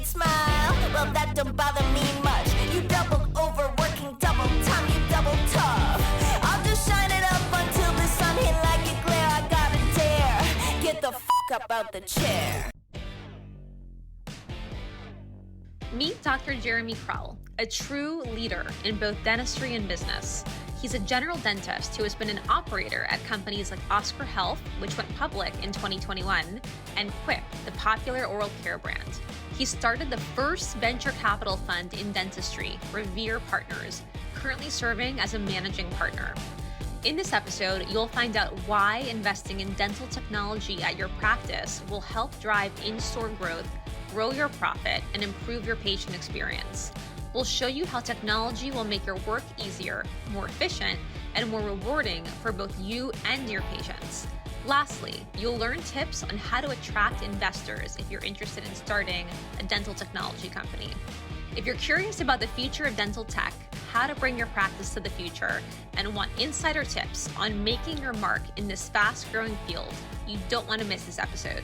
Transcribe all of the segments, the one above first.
you'd smile. Well, that don't bother me much. You doubled over, working double time, you double tough. I'll just shine it up until the sun hit like a glare. I gotta dare, get the fuck up out the chair. Meet Dr. Jeremy Krell, a true leader in both dentistry and business. He's a general dentist who has been an operator at companies like Oscar Health, which went public in 2021, and Quip, the popular oral care brand. He started the first venture capital fund in dentistry, Revere Partners, currently serving as a managing partner. In this episode, you'll find out why investing in dental technology at your practice will help drive in-store growth, grow your profit, and improve your patient experience. We'll show you how technology will make your work easier, more efficient, and more rewarding for both you and your patients. Lastly, you'll learn tips on how to attract investors if you're interested in starting a dental technology company. If you're curious about the future of dental tech, how to bring your practice to the future, and want insider tips on making your mark in this fast-growing field, you don't want to miss this episode.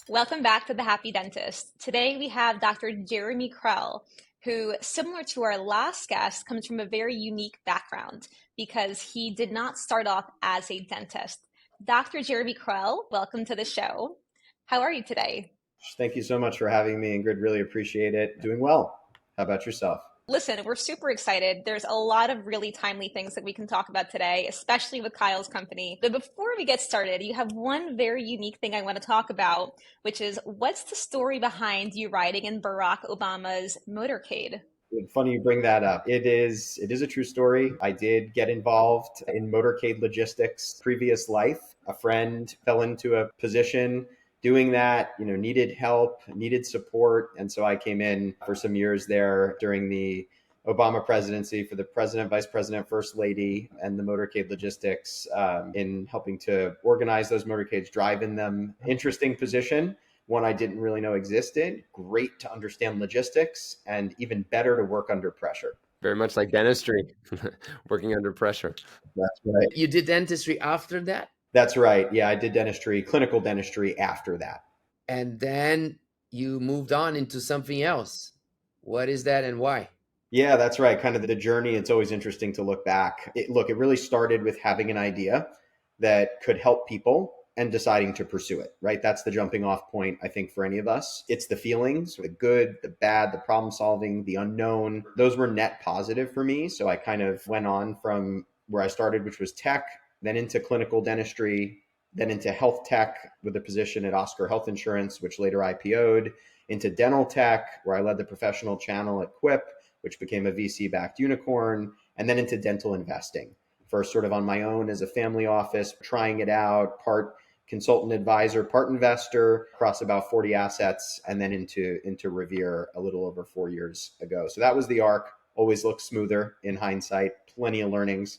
Welcome back to The Happy Dentist. Today we have Dr. Jeremy Krell, who, similar to our last guest, comes from a very unique background because he did not start off as a dentist. Dr. Jeremy Krell, welcome to the show. How are you today? Thank you so much for having me, Ingrid. Really appreciate it. Doing well. How about yourself? Listen, we're super excited. There's a lot of really timely things that we can talk about today, especially with Kyle's company. But before we get started, you have one very unique thing I want to talk about, which is what's the story behind you riding in Barack Obama's motorcade? Funny you bring that up. It is a true story. I did get involved in motorcade logistics previous life. A friend fell into a position doing that, needed help, needed support. And so I came in for some years there during the Obama presidency for the president, vice president, first lady, and the motorcade logistics in helping to organize those motorcades, drive in them. Interesting position, one I didn't really know existed. Great to understand logistics and even better to work under pressure. Very much like dentistry, working under pressure. That's right. You did dentistry after that? That's right. Yeah, I did dentistry, clinical dentistry after that. And then you moved on into something else. What is that and why? Yeah, that's right. Kind of the journey. It's always interesting to look back. It really started with having an idea that could help people and deciding to pursue it, right? That's the jumping off point, I think, for any of us. It's the feelings, the good, the bad, the problem solving, the unknown. Those were net positive for me. So I kind of went on from where I started, which was tech, then into clinical dentistry, then into health tech with a position at Oscar Health Insurance, which later IPO'd, into dental tech, where I led the professional channel at Quip, which became a VC-backed unicorn, and then into dental investing. First sort of on my own as a family office, trying it out, part consultant advisor, part investor, across about 40 assets, and then into Revere a little over 4 years ago. So that was the arc. Always looks smoother in hindsight, plenty of learnings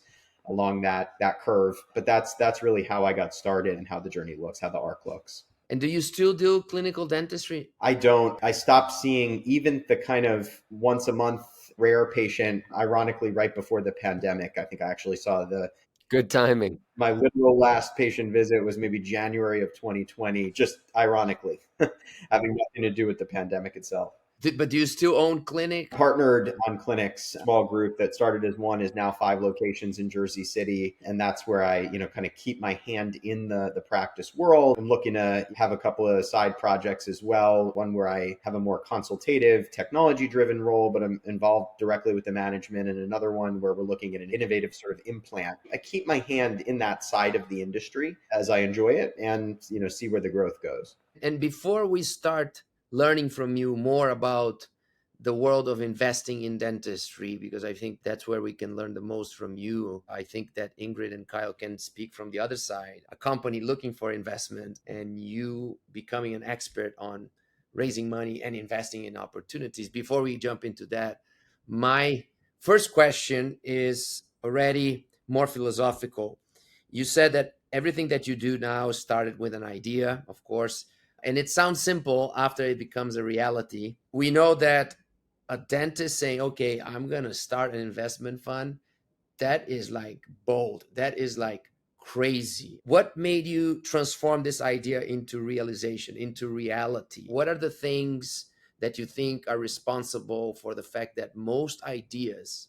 along that curve. But that's really how I got started and how the journey looks, how the arc looks. And do you still do clinical dentistry? I don't. I stopped seeing even the kind of once a month rare patient, ironically, right before the pandemic. I think I actually saw Good timing. My literal last patient visit was maybe January of 2020, just ironically, having nothing to do with the pandemic itself. But do you still own clinic? Partnered on clinics, small group that started as one is now 5 locations in Jersey City. And that's where I, kind of keep my hand in the practice world. I'm looking to have a couple of side projects as well. One where I have a more consultative, technology-driven role, but I'm involved directly with the management. And another one where we're looking at an innovative sort of implant. I keep my hand in that side of the industry as I enjoy it and, see where the growth goes. And before we start learning from you more about the world of investing in dentistry, because I think that's where we can learn the most from you. I think that Ingrid and Kyle can speak from the other side, a company looking for investment and you becoming an expert on raising money and investing in opportunities. Before we jump into that, my first question is already more philosophical. You said that everything that you do now started with an idea, of course, and it sounds simple after it becomes a reality. We know that a dentist saying, okay, I'm going to start an investment fund, that is like bold. That is like crazy. What made you transform this idea into realization, into reality? What are the things that you think are responsible for the fact that most ideas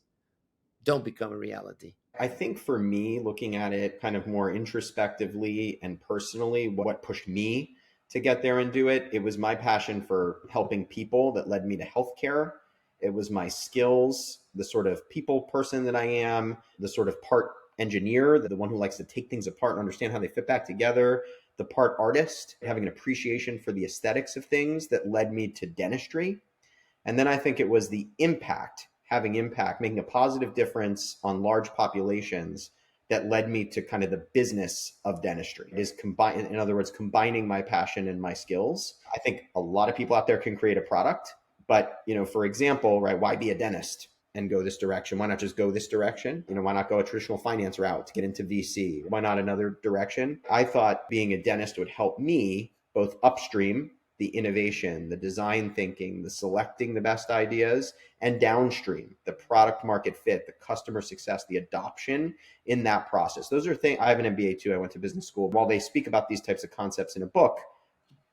don't become a reality? I think for me, looking at it kind of more introspectively and personally, what pushed me to get there and do it, it was my passion for helping people that led me to healthcare. It was my skills, the sort of people person that I am, the sort of part engineer, the one who likes to take things apart and understand how they fit back together, the part artist, having an appreciation for the aesthetics of things that led me to dentistry. And then I think it was the impact, having impact, making a positive difference on large populations that led me to kind of the business of dentistry. It is combined, in other words, combining my passion and my skills. I think a lot of people out there can create a product, but, for example, right, why be a dentist and go this direction? Why not just go this direction? Why not go a traditional finance route to get into VC? Why not another direction? I thought being a dentist would help me both upstream, the innovation, the design thinking, the selecting the best ideas, and downstream, the product market fit, the customer success, the adoption in that process. Those are things. I have an MBA too. I went to business school. While they speak about these types of concepts in a book,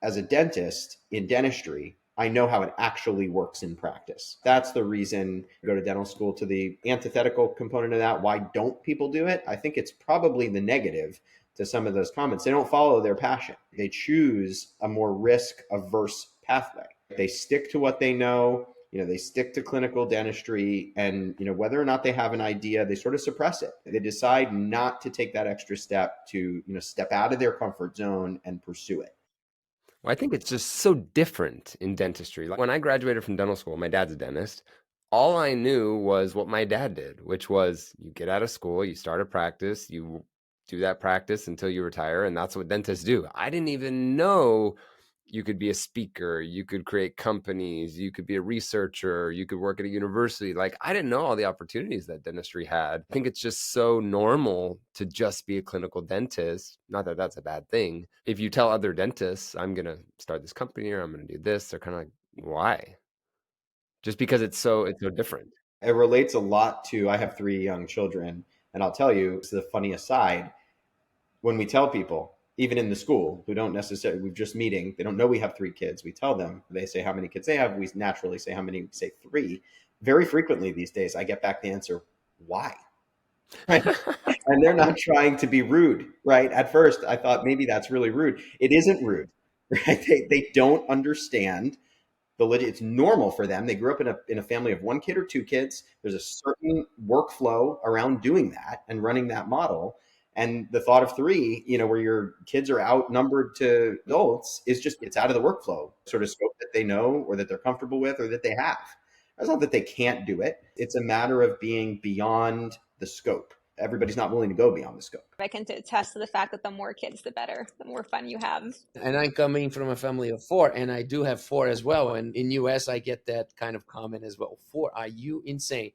as a dentist in dentistry, I know how it actually works in practice. That's the reason I go to dental school. To the antithetical component of that, why don't people do it? I think it's probably the negative to some of those comments. They don't follow their passion. They choose a more risk-averse pathway. They stick to what they know. They stick to clinical dentistry, and whether or not they have an idea, they sort of suppress it. They decide not to take that extra step to step out of their comfort zone and pursue it. Well, I think it's just so different in dentistry. Like when I graduated from dental school, my dad's a dentist. All I knew was what my dad did, which was you get out of school, you start a practice, you do that practice until you retire, and that's what dentists do. I didn't even know you could be a speaker, you could create companies, you could be a researcher, you could work at a university. Like, I didn't know all the opportunities that dentistry had. I think it's just so normal to just be a clinical dentist. Not that that's a bad thing. If you tell other dentists, I'm going to start this company or I'm going to do this, they're kind of like, why? Just because it's so different. It relates a lot to, I have 3 young children, and I'll tell you, it's the funny aside, when we tell people, even in the school, who don't necessarily, we're just meeting, they don't know we have 3 kids. We tell them, they say how many kids they have. We naturally say how many, we say 3. Very frequently these days, I get back the answer, why? Right? And they're not trying to be rude, right? At first, I thought maybe that's really rude. It isn't rude, right? They don't understand it's normal for them. They grew up in a family of 1 kid or 2 kids. There's a certain workflow around doing that and running that model. And the thought of 3, where your kids are outnumbered to adults is just, it's out of the workflow sort of scope that they know or that they're comfortable with or that they have. It's not that they can't do it. It's a matter of being beyond the scope. Everybody's not willing to go beyond the scope. I can attest to the fact that the more kids, the better, the more fun you have. And I'm coming from a family of 4, and I do have 4 as well. And in US, I get that kind of comment as well. 4, are you insane?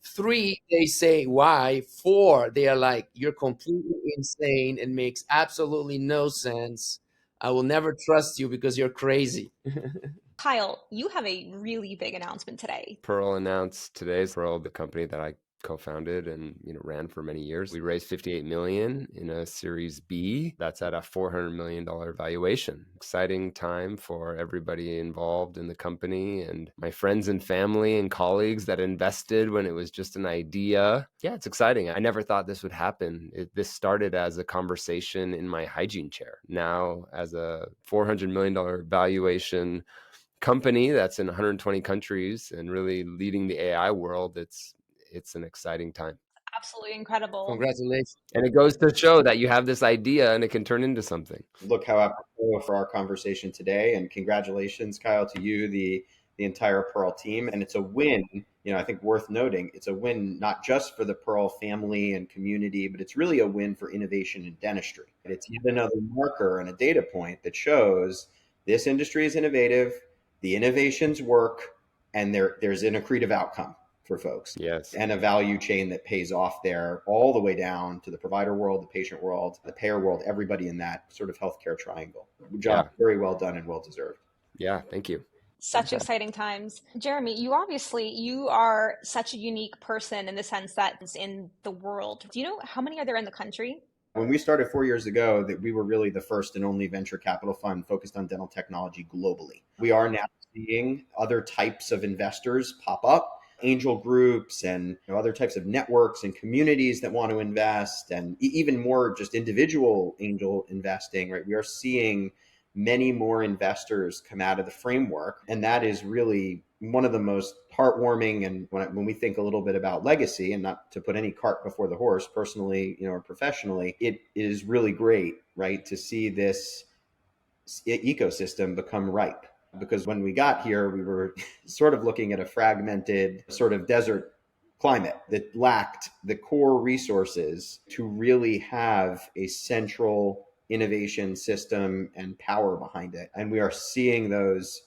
3, they say, why? 4, they are like, you're completely insane and makes absolutely no sense. I will never trust you because you're crazy. Kyle, you have a really big announcement today. Pearl announced today, Pearl, the company that I co-founded and ran for many years. We raised $58 million in a Series B. That's at a $400 million valuation. Exciting time for everybody involved in the company and my friends and family and colleagues that invested when it was just an idea. Yeah, it's exciting. I never thought this would happen. This started as a conversation in my hygiene chair. Now, as a $400 million valuation company that's in 120 countries and really leading the AI world, it's an exciting time. Absolutely incredible. Congratulations. And it goes to show that you have this idea and it can turn into something. Look how apropos for our conversation today. And congratulations, Kyle, to you, the entire Pearl team. And it's a win, I think worth noting. It's a win not just for the Pearl family and community, but it's really a win for innovation in dentistry. It's yet another marker and a data point that shows this industry is innovative, the innovations work, and there's an accretive outcome for folks. Yes. And a value chain that pays off there all the way down to the provider world, the patient world, the payer world, everybody in that sort of healthcare triangle. Job very well done and well deserved. Yeah, thank you. Such exciting times. Jeremy, you are such a unique person in the sense that it's in the world. Do you know how many are there in the country? When we started 4 years ago, that we were really the first and only venture capital fund focused on dental technology globally. We are now seeing other types of investors pop up, angel groups and other types of networks and communities that want to invest, and even more just individual angel investing, right? We are seeing many more investors come out of the framework. And that is really one of the most heartwarming. And when we think a little bit about legacy, and not to put any cart before the horse, personally, or professionally, it is really great, right, to see this ecosystem become ripe. Because when we got here, we were sort of looking at a fragmented sort of desert climate that lacked the core resources to really have a central innovation system and power behind it. And we're seeing those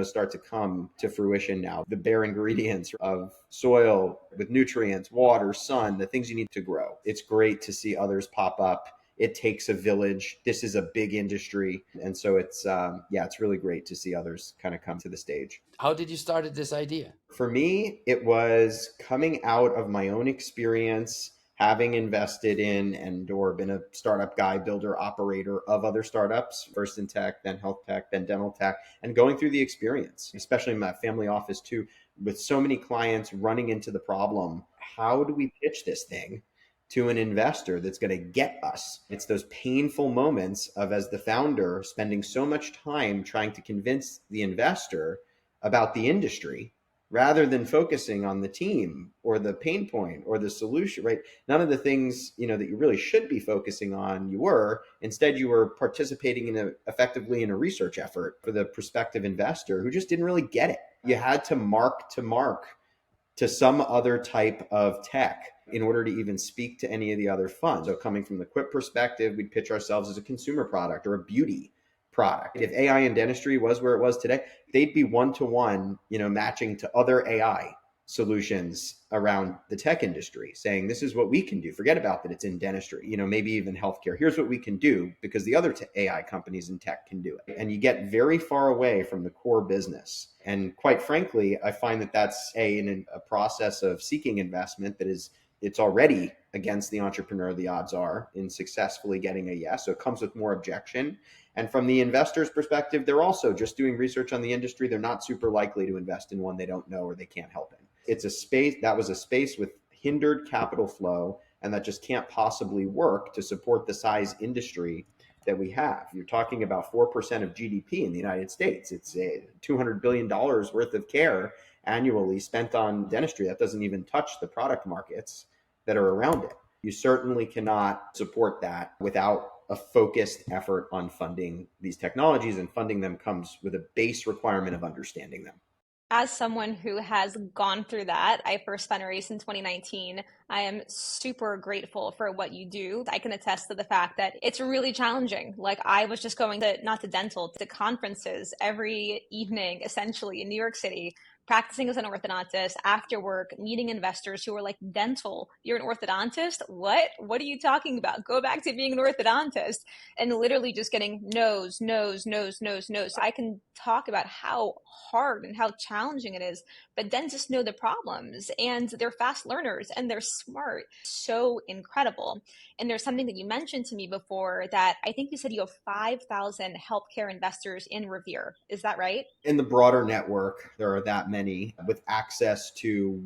start to come to fruition now. The bare ingredients of soil with nutrients, water, sun, the things you need to grow. It's great to see others pop up. It takes a village. This is a big industry. And so it's really great to see others kind of come to the stage. How did you start this idea? For me, it was coming out of my own experience, having invested in or been a startup guy, builder, operator of other startups, first in tech, then health tech, then dental tech, and going through the experience, especially in my family office too, with so many clients running into the problem. How do we pitch this thing to an investor that's going to get us? It's those painful moments of, as the founder, spending so much time trying to convince the investor about the industry rather than focusing on the team or the pain point or the solution, right? None of the things, that you really should be focusing on, instead you were participating effectively in a research effort for the prospective investor who just didn't really get it. You had to mark to some other type of tech in order to even speak to any of the other funds. So coming from the Quip perspective, we'd pitch ourselves as a consumer product or a beauty product. If AI in dentistry was where it was today, they'd be one-to-one, matching to other AI solutions around the tech industry, saying, this is what we can do. Forget about that it's in dentistry, maybe even healthcare. Here's what we can do because the other AI companies in tech can do it. And you get very far away from the core business. And quite frankly, I find that that's a process of seeking investment that it's already against the entrepreneur, the odds are, in successfully getting a yes. So it comes with more objection. And from the investor's perspective, they're also just doing research on the industry. They're not super likely to invest in one they don't know or they can't help in. It's a space with hindered capital flow, and that just can't possibly work to support the size industry that we have. You're talking about 4% of GDP in the United States. It's $200 billion worth of care annually spent on dentistry. That doesn't even touch the product markets that are around it. You certainly cannot support that without a focused effort on funding these technologies, and funding them comes with a base requirement of understanding them. As someone who has gone through that, I first fundraised in 2019. I am super grateful for what you do. I can attest to the fact that it's really challenging. Like, I was just going to conferences every evening, essentially in New York City, practicing as an orthodontist, after work, meeting investors who were like, dental, you're an orthodontist? What are you talking about? Go back to being an orthodontist. And literally just getting no's. So I can talk about how hard and how challenging it is, but dentists know the problems, and they're fast learners, and they're smart. So incredible. And there's something that you mentioned to me before, that I think you said you have 5,000 healthcare investors in Revere. Is that right? In the broader network, there are that many, with access to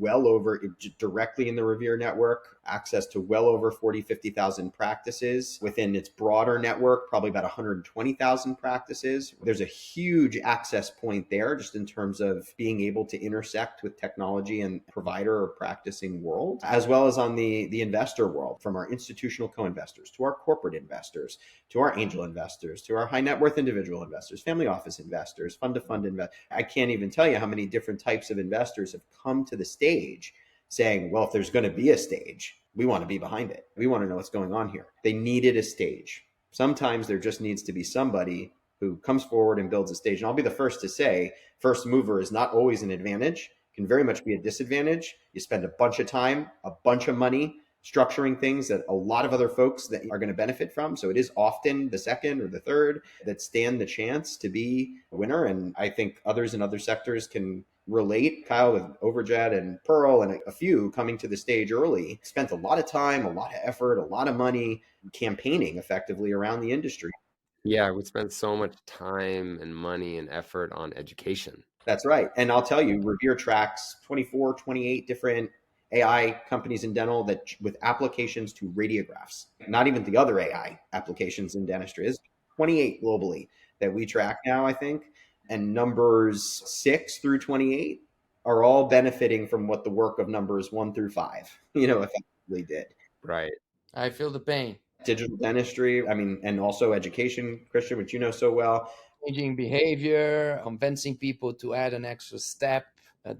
directly in the Revere network, access to well over 50,000 practices. Within its broader network, probably about 120,000 practices. There's a huge access point there, just in terms of being able to intersect with technology and provider or practicing world, as well as on the investor world, from our institutional co-investors to our corporate investors, to our angel investors, to our high net worth individual investors, family office investors, fund-to-fund investors. I can't even tell you how many different types of investors have come to the stage saying, well, if there's going to be a stage, we want to be behind it. We want to know what's going on here. They needed a stage. Sometimes there just needs to be somebody who comes forward and builds a stage. And I'll be the first to say, first mover is not always an advantage, can very much be a disadvantage. You spend a bunch of time, a bunch of money structuring things that a lot of other folks that are going to benefit from. So it is often the second or the third that stand the chance to be a winner. And I think others in other sectors can relate, Kyle, with Overjet and Pearl and a few coming to the stage early, spent a lot of time, a lot of effort, a lot of money campaigning effectively around the industry. Yeah, we spent so much time and money and effort on education. That's right. And I'll tell you, Revere tracks 24, 28 different AI companies in dental that with applications to radiographs, not even the other AI applications in dentistry, is 28 globally that we track now, I think. And numbers 6 through 28 are all benefiting from what the work of numbers 1 through 5, effectively did. Right. I feel the pain. Digital dentistry, I mean, and also education, Christian, which you know so well. Changing behavior, convincing people to add an extra step,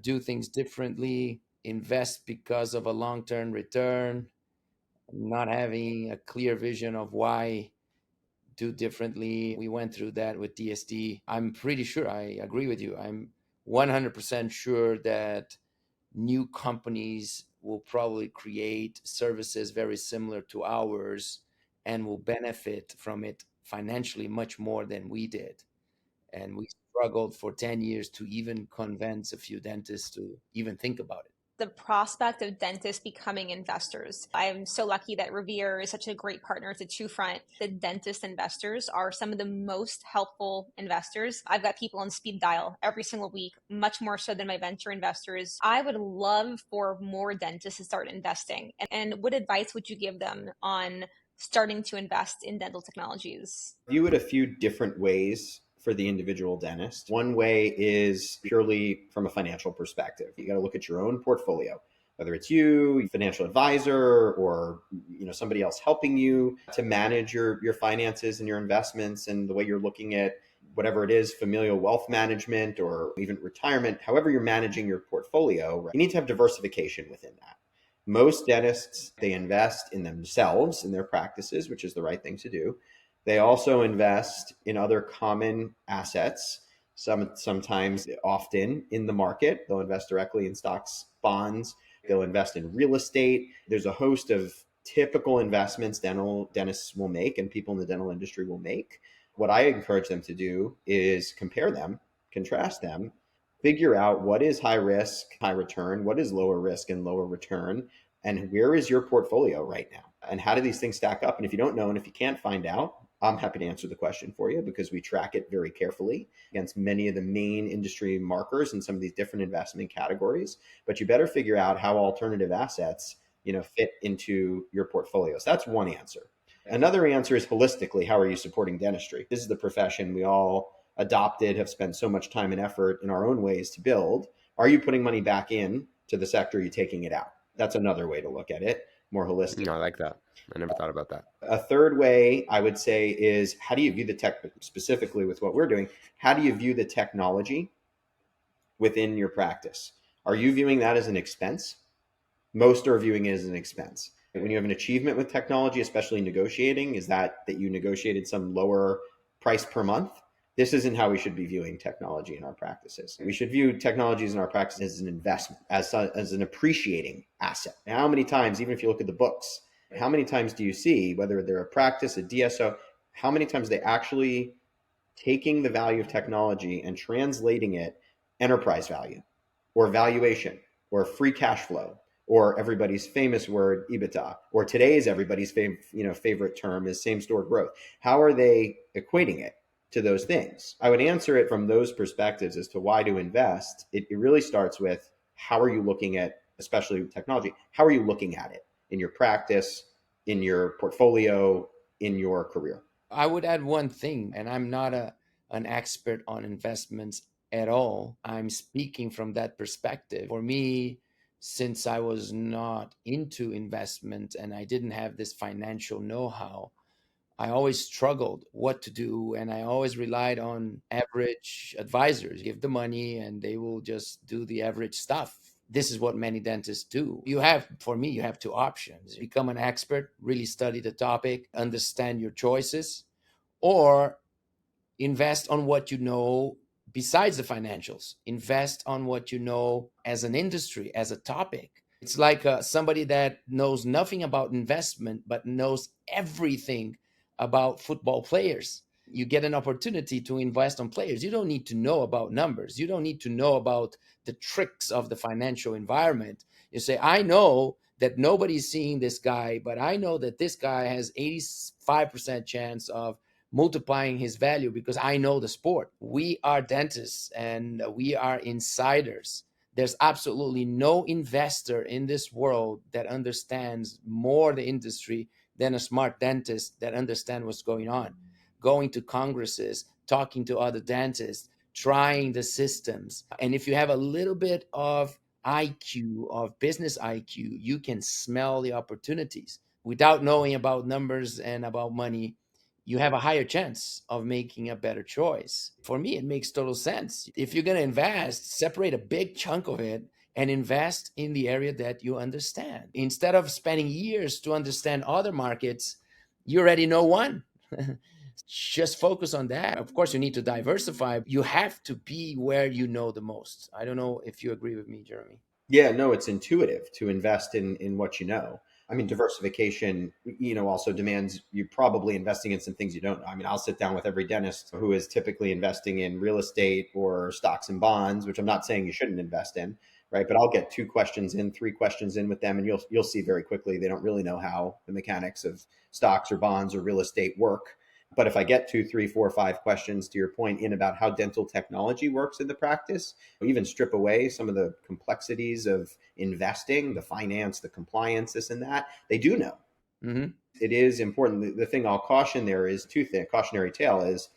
do things differently, invest because of a long-term return, not having a clear vision of why do differently. We went through that with DSD. I'm pretty sure, I agree with you. I'm 100% sure that new companies will probably create services very similar to ours and will benefit from it financially much more than we did. And we struggled for 10 years to even convince a few dentists to even think about it. The prospect of dentists becoming investors. I'm so lucky that Revere is such a great partner to TrueFront. The dentist investors are some of the most helpful investors. I've got people on speed dial every single week, much more so than my venture investors. I would love for more dentists to start investing. And what advice would you give them on starting to invest in dental technologies? View it a few different ways for the individual dentist. One way is purely from a financial perspective. You got to look at your own portfolio, whether it's you, financial advisor, or somebody else helping you to manage your finances and your investments, and the way you're looking at whatever it is, familial wealth management or even retirement, however you're managing your portfolio, you need to have diversification within that. Most dentists, they invest in themselves, in their practices, which is the right thing to do. They also invest in other common assets, sometimes often in the market. They'll invest directly in stocks, bonds. They'll invest in real estate. There's a host of typical investments dentists will make and people in the dental industry will make. What I encourage them to do is compare them, contrast them, figure out what is high risk, high return, what is lower risk and lower return, and where is your portfolio right now? And how do these things stack up? And if you don't know, and if you can't find out, I'm happy to answer the question for you because we track it very carefully against many of the main industry markers in some of these different investment categories. But you better figure out how alternative assets, fit into your portfolio. So that's one answer. Another answer is holistically, how are you supporting dentistry? This is the profession we all adopted, have spent so much time and effort in our own ways to build. Are you putting money back in to the sector? Are you taking it out? That's another way to look at it, more holistic. No, I like that. I never thought about that. A third way I would say is, how do you view the tech, specifically with what we're doing? How do you view the technology within your practice? Are you viewing that as an expense? Most are viewing it as an expense. When you have an achievement with technology, especially negotiating, is that you negotiated some lower price per month? This isn't how we should be viewing technology in our practices. We should view technologies in our practices as an investment, as an appreciating asset. How many times, even if you look at the books, how many times do you see, whether they're a practice, a DSO, how many times they actually taking the value of technology and translating it enterprise value or valuation or free cash flow or everybody's famous word, EBITDA, or today's everybody's favorite term is same store growth. How are they equating it to those things? I would answer it from those perspectives as to why to invest. It really starts with, how are you looking at, especially technology, how are you looking at it in your practice, in your portfolio, in your career? I would add one thing, and I'm not an expert on investments at all. I'm speaking from that perspective. For me, since I was not into investment and I didn't have this financial know-how, I always struggled what to do, and I always relied on average advisors. Give the money and they will just do the average stuff. This is what many dentists do. For me, you have two options. Become an expert, really study the topic, understand your choices, or invest on what you know besides the financials. Invest on what you know as an industry, as a topic. It's like somebody that knows nothing about investment, but knows everything about football players. You get an opportunity to invest on players. You don't need to know about numbers. You don't need to know about the tricks of the financial environment. You say, I know that nobody's seeing this guy, but I know that this guy has 85% chance of multiplying his value because I know the sport. We are dentists and we are insiders. There's absolutely no investor in this world that understands more the industry than a smart dentist that understands what's going on. Going to congresses, talking to other dentists, trying the systems. And if you have a little bit of IQ, of business IQ, you can smell the opportunities. Without knowing about numbers and about money, you have a higher chance of making a better choice. For me, it makes total sense. If you're going to invest, separate a big chunk of it and invest in the area that you understand. Instead of spending years to understand other markets, you already know one. Just focus on that. Of course, you need to diversify. You have to be where you know the most. I don't know if you agree with me, Jeremy. Yeah, no, it's intuitive to invest in what you know. I mean, diversification, also demands you probably investing in some things you don't know. I mean, I'll sit down with every dentist who is typically investing in real estate or stocks and bonds, which I'm not saying you shouldn't invest in, right? But I'll get 3 questions in with them, and you'll see very quickly they don't really know how the mechanics of stocks or bonds or real estate work. But if I get 2, 3, 4, 5 questions to your point in about how dental technology works in the practice, even strip away some of the complexities of investing, the finance, the compliance, this and that, they do know. Mm-hmm. It is important. The thing I'll caution there is two things. Cautionary tale is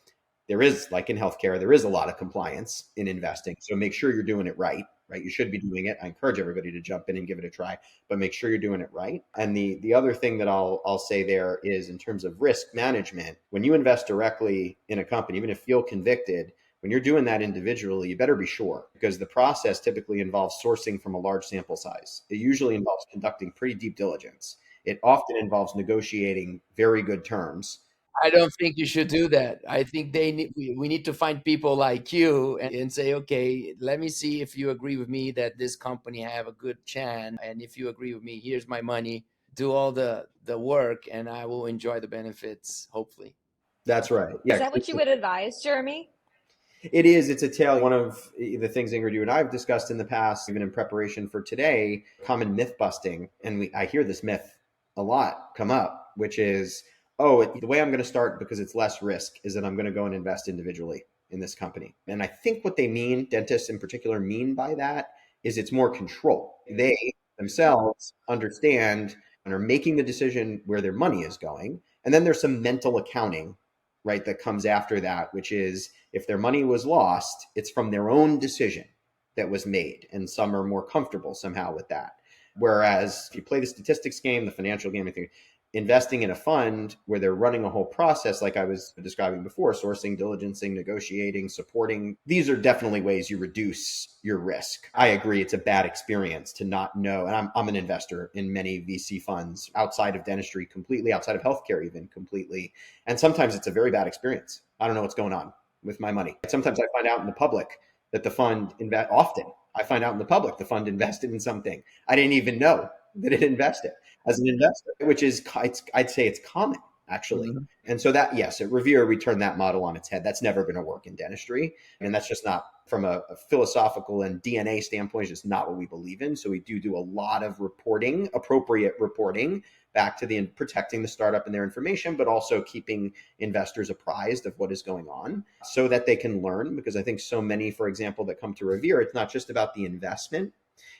there is, like in healthcare, there is a lot of compliance in investing. So make sure you're doing it right? You should be doing it. I encourage everybody to jump in and give it a try, but make sure you're doing it right. And the other thing that I'll say there is in terms of risk management, when you invest directly in a company, even if you feel convicted, when you're doing that individually, you better be sure, because the process typically involves sourcing from a large sample size. It usually involves conducting pretty deep diligence. It often involves negotiating very good terms. I don't think you should do that. I think we need to find people like you and say, okay, let me see if you agree with me that this company have a good chance. And if you agree with me, here's my money. Do all the work and I will enjoy the benefits, hopefully. That's right. Is that what you would advise, Jeremy? It is. It's a tale. One of the things, Ingrid, you and I have discussed in the past, even in preparation for today, common myth busting. And I hear this myth a lot come up, which is, the way I'm going to start because it's less risk is that I'm going to go and invest individually in this company. And I think what they mean, dentists in particular, mean by that is it's more control. They themselves understand and are making the decision where their money is going. And then there's some mental accounting, right, that comes after that, which is if their money was lost, it's from their own decision that was made. And some are more comfortable somehow with that. Whereas if you play the statistics game, the financial game, I think investing in a fund where they're running a whole process, like I was describing before, sourcing, diligencing, negotiating, supporting, these are definitely ways you reduce your risk. I agree. It's a bad experience to not know. And I'm an investor in many VC funds outside of dentistry completely, outside of healthcare even completely. And sometimes it's a very bad experience. I don't know what's going on with my money. Sometimes I find out in the public that the fund often I find out in the public the fund invested in something I didn't even know that it invested as an investor, which is, I'd say it's common actually. Mm-hmm. And so that, yes, at Revere, we turn that model on its head. That's never going to work in dentistry. And that's just not, from a philosophical and DNA standpoint, it's just not what we believe in. So we do a lot of reporting, appropriate reporting, back to the protecting the startup and their information, but also keeping investors apprised of what is going on so that they can learn. Because I think so many, for example, that come to Revere, it's not just about the investment.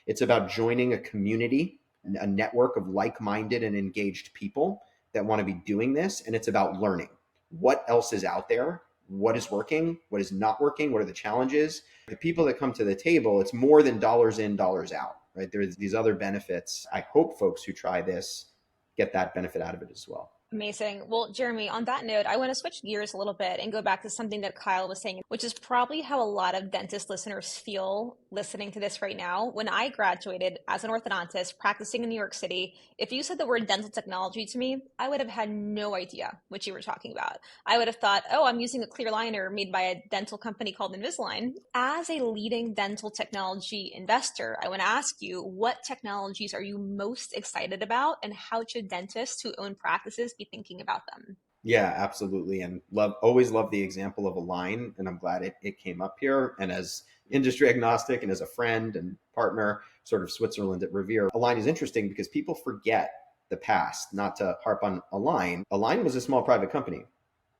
It's about joining a community, a network of like-minded and engaged people that want to be doing this. And it's about learning what else is out there, what is working, what is not working, what are the challenges. The people that come to the table, it's more than dollars in, dollars out, right? There's these other benefits. I hope folks who try this get that benefit out of it as well. Amazing. Well, Jeremy, on that note, I want to switch gears a little bit and go back to something that Kyle was saying, which is probably how a lot of dentist listeners feel listening to this right now. When I graduated as an orthodontist practicing in New York City, if you said the word dental technology to me, I would have had no idea what you were talking about. I would have thought, oh, I'm using a clear liner made by a dental company called Invisalign. As a leading dental technology investor, I want to ask you, what technologies are you most excited about and how should dentists who own practices be thinking about them? Yeah, absolutely. And always love the example of Align. And I'm glad it came up here. And as industry agnostic and as a friend and partner, sort of Switzerland at Revere, Align is interesting because people forget the past. Not to harp on Align. Align was a small private company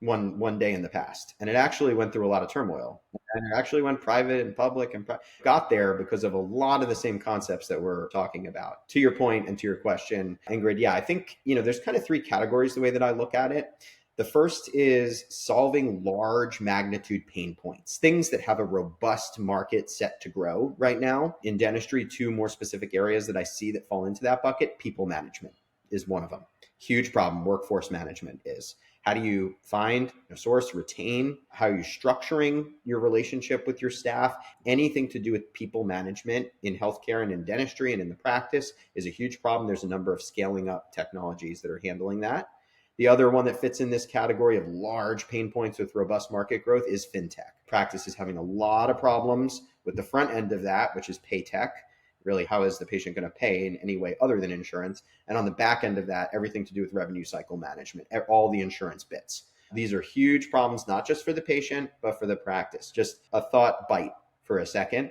one day in the past. And it actually went through a lot of turmoil. And it actually went private and public and got there because of a lot of the same concepts that we're talking about. To your point and to your question, Ingrid, yeah, I think, there's kind of three categories the way that I look at it. The first is solving large magnitude pain points, things that have a robust market set to grow right now. In dentistry, two more specific areas that I see that fall into that bucket. People management is one of them. Huge problem. Workforce management is. How do you find, source, retain? How are you structuring your relationship with your staff? Anything to do with people management in healthcare and in dentistry and in the practice is a huge problem. There's a number of scaling up technologies that are handling that. The other one that fits in this category of large pain points with robust market growth is fintech. Practice is having a lot of problems with the front end of that, which is pay tech. Really, how is the patient going to pay in any way other than insurance? And on the back end of that, everything to do with revenue cycle management, all the insurance bits. These are huge problems, not just for the patient, but for the practice. Just a thought bite for a second.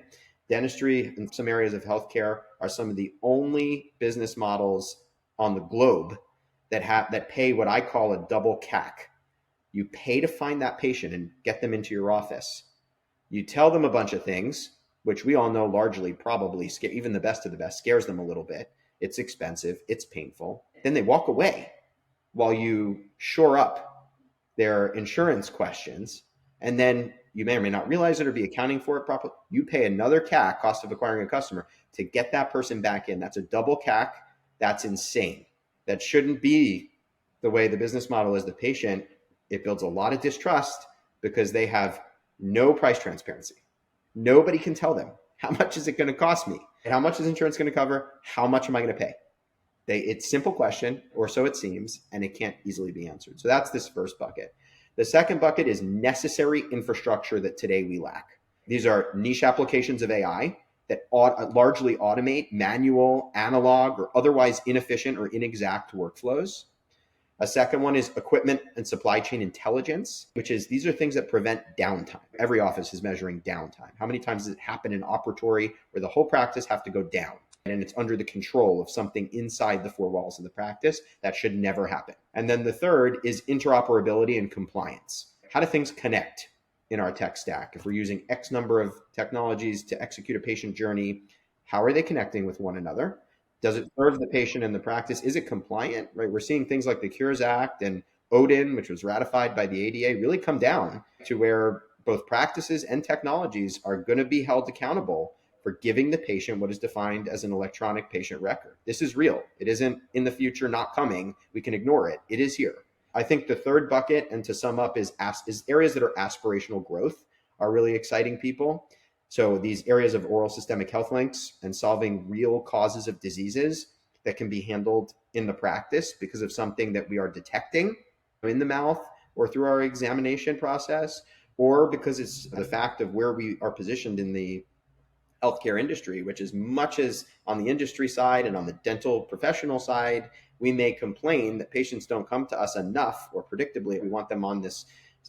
Dentistry and some areas of healthcare are some of the only business models on the globe that pay what I call a double CAC. You pay to find that patient and get them into your office. You tell them a bunch of things, which we all know largely probably even the best of the best scares them a little bit. It's expensive. It's painful. Then they walk away while you shore up their insurance questions. And then you may or may not realize it or be accounting for it properly. You pay another CAC, cost of acquiring a customer, to get that person back in. That's a double CAC. That's insane. That shouldn't be the way the business model is. The patient, it builds a lot of distrust because they have no price transparency. Nobody can tell them, how much is it going to cost me? And how much is insurance going to cover? How much am I going to pay? It's a simple question, or so it seems, and it can't easily be answered. So that's this first bucket. The second bucket is necessary infrastructure that today we lack. These are niche applications of AI that largely automate manual, analog, or otherwise inefficient or inexact workflows. A second one is equipment and supply chain intelligence, which is these are things that prevent downtime. Every office is measuring downtime. How many times does it happen in operatory where the whole practice have to go down and it's under the control of something inside the four walls of the practice? That should never happen. And then the third is interoperability and compliance. How do things connect in our tech stack? If we're using X number of technologies to execute a patient journey, how are they connecting with one another? Does it serve the patient and the practice? Is it compliant? Right? We're seeing things like the Cures Act and Odin, which was ratified by the ADA, really come down to where both practices and technologies are going to be held accountable for giving the patient what is defined as an electronic patient record. This is real. It isn't in the future, not coming. We can ignore it. It is here. I think the third bucket, and to sum up, is areas that are aspirational growth are really exciting people. So these areas of oral systemic health links and solving real causes of diseases that can be handled in the practice because of something that we are detecting in the mouth or through our examination process, or because it's the fact of where we are positioned in the healthcare industry, which as much as on the industry side and on the dental professional side, we may complain that patients don't come to us enough or predictably. We want them on this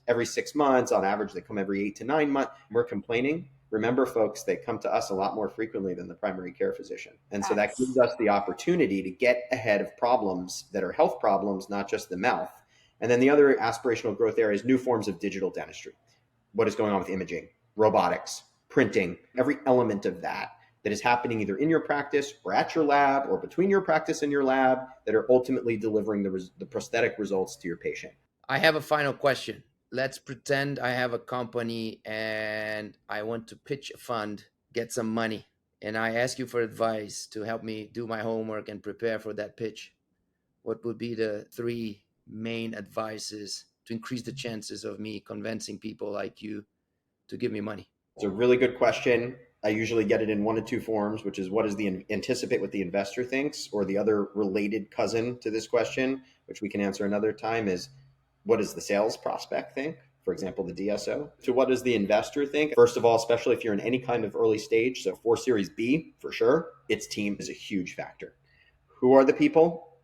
every 6 months. On average, they come every 8 to 9 months. We're complaining. Remember, folks, they come to us a lot more frequently than the primary care physician. And so that gives us the opportunity to get ahead of problems that are health problems, not just the mouth. And then the other aspirational growth area is new forms of digital dentistry. What is going on with imaging, robotics, printing, every element of that is happening either in your practice or at your lab or between your practice and your lab that are ultimately delivering the prosthetic results to your patient. I have a final question. Let's pretend I have a company and I want to pitch a fund, get some money, and I ask you for advice to help me do my homework and prepare for that pitch. What would be the 3 main advices to increase the chances of me convincing people like you to give me money? It's a really good question. I usually get it in 1 of 2 forms, which is what is the anticipate what the investor thinks, or the other related cousin to this question, which we can answer another time, is what does the sales prospect think? For example, the DSO. So what does the investor think? First of all, especially if you're in any kind of early stage, so for Series B, for sure, its team is a huge factor. Who are the people?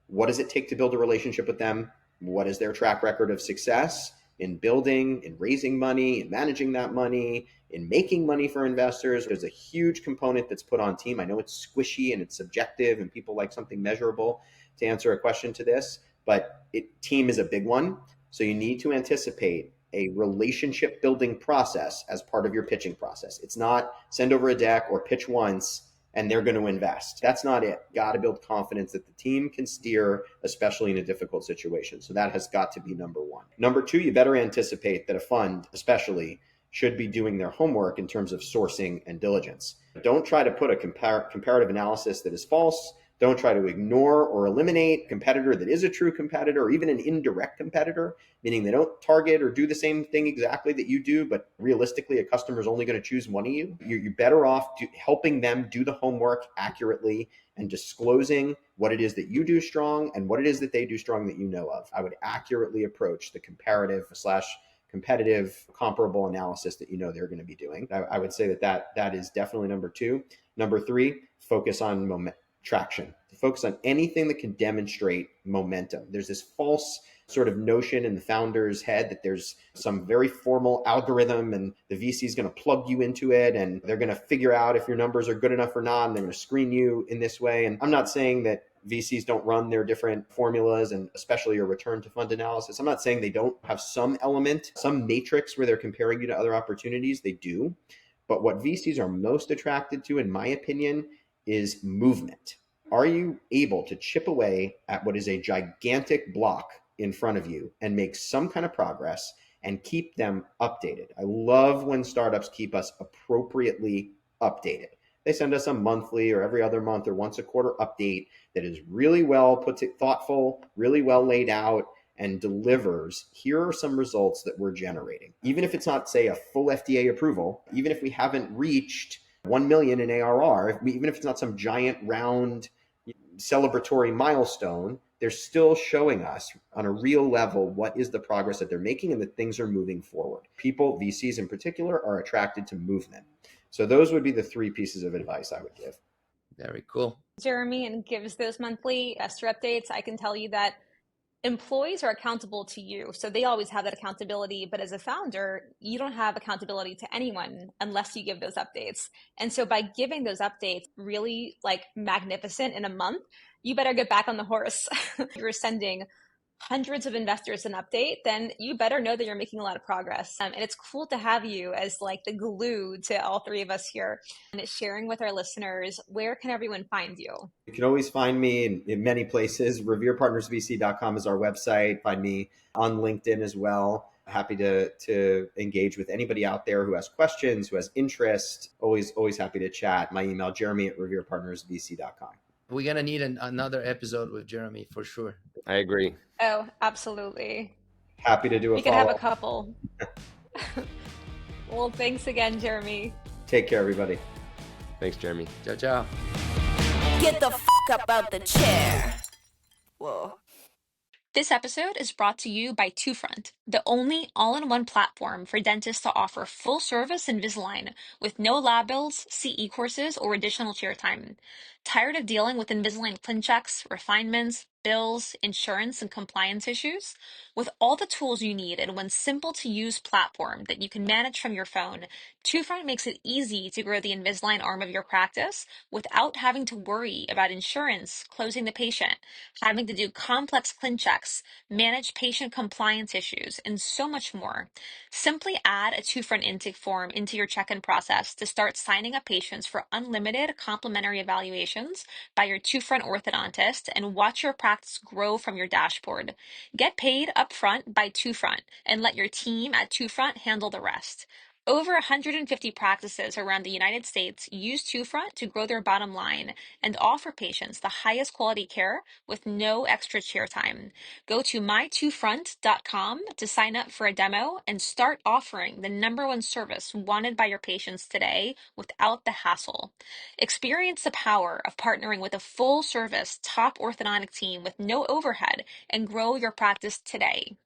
What does it take to build a relationship with them? What is their track record of success in building, in raising money, in managing that money, in making money for investors? There's a huge component that's put on team. I know it's squishy and it's subjective and people like something measurable to answer a question to this, but team is a big one. So you need to anticipate a relationship building process as part of your pitching process. It's not send over a deck or pitch once and they're going to invest. That's not it. Got to build confidence that the team can steer, especially in a difficult situation. So that has got to be number one. Number two, you better anticipate that a fund, especially, should be doing their homework in terms of sourcing and diligence. Don't try to put a comparative analysis that is false. Don't try to ignore or eliminate a competitor that is a true competitor, or even an indirect competitor, meaning they don't target or do the same thing exactly that you do, but realistically, a customer is only going to choose one of you. You're better off helping them do the homework accurately and disclosing what it is that you do strong and what it is that they do strong that you know of. I would accurately approach the comparative/competitive comparable analysis that you know they're going to be doing. I would say that is definitely number two. Number three, focus on traction. Focus on anything that can demonstrate momentum. There's this false sort of notion in the founder's head that there's some very formal algorithm and the VC is going to plug you into it and they're going to figure out if your numbers are good enough or not, and they're going to screen you in this way. And I'm not saying that VCs don't run their different formulas and especially your return to fund analysis. I'm not saying they don't have some element, some matrix where they're comparing you to other opportunities. They do. But what VCs are most attracted to, in my opinion, is movement. Are you able to chip away at what is a gigantic block in front of you and make some kind of progress and keep them updated? I love when startups keep us appropriately updated. They send us a monthly or every other month or once a quarter update that is really well put, thoughtful, really well laid out, and delivers, here are some results that we're generating. Even if it's not, say, a full FDA approval, even if we haven't reached 1 million in ARR, even if it's not some giant round celebratory milestone, they're still showing us on a real level what is the progress that they're making and that things are moving forward. People, VCs in particular, are attracted to movement. So those would be the three pieces of advice I would give. Very cool. Jeremy and gives those monthly investor updates. I can tell you that employees are accountable to you. So they always have that accountability. But as a founder, you don't have accountability to anyone unless you give those updates. And so by giving those updates really like magnificent in a month, you better get back on the horse. You're sending hundreds of investors an update, then you better know that you're making a lot of progress. And it's cool to have you as like the glue to all three of us here and sharing with our listeners. Where can everyone find you? You can always find me in many places. reverepartnersvc.com is our website. Find me on LinkedIn as well. Happy to engage with anybody out there who has questions, who has interest. Always happy to chat. My email, jeremy@reverepartnersvc.com. We're going to need another episode with Jeremy for sure. I agree. Oh, absolutely. Happy to do a We could have a follow-up. couple. Well, thanks again, Jeremy. Take care, everybody. Thanks, Jeremy. Ciao, ciao. Get the f up out the chair. Whoa. This episode is brought to you by TwoFront, the only all-in-one platform for dentists to offer full-service Invisalign with no lab bills, CE courses, or additional chair time. Tired of dealing with Invisalign ClinChecks, refinements, bills, insurance, and compliance issues? With all the tools you need in one simple-to-use platform that you can manage from your phone, TwoFront makes it easy to grow the Invisalign arm of your practice without having to worry about insurance, closing the patient, having to do complex ClinChecks, manage patient compliance issues, and so much more. Simply add a TwoFront intake form into your check-in process to start signing up patients for unlimited complimentary evaluations by your TwoFront orthodontist and watch your practice grow from your dashboard. Get paid upfront by TwoFront and let your team at TwoFront handle the rest. Over 150 practices around the United States use TwoFront to grow their bottom line and offer patients the highest quality care with no extra chair time. Go to my2front.com to sign up for a demo and start offering the #1 service wanted by your patients today without the hassle. Experience the power of partnering with a full-service top orthodontic team with no overhead and grow your practice today.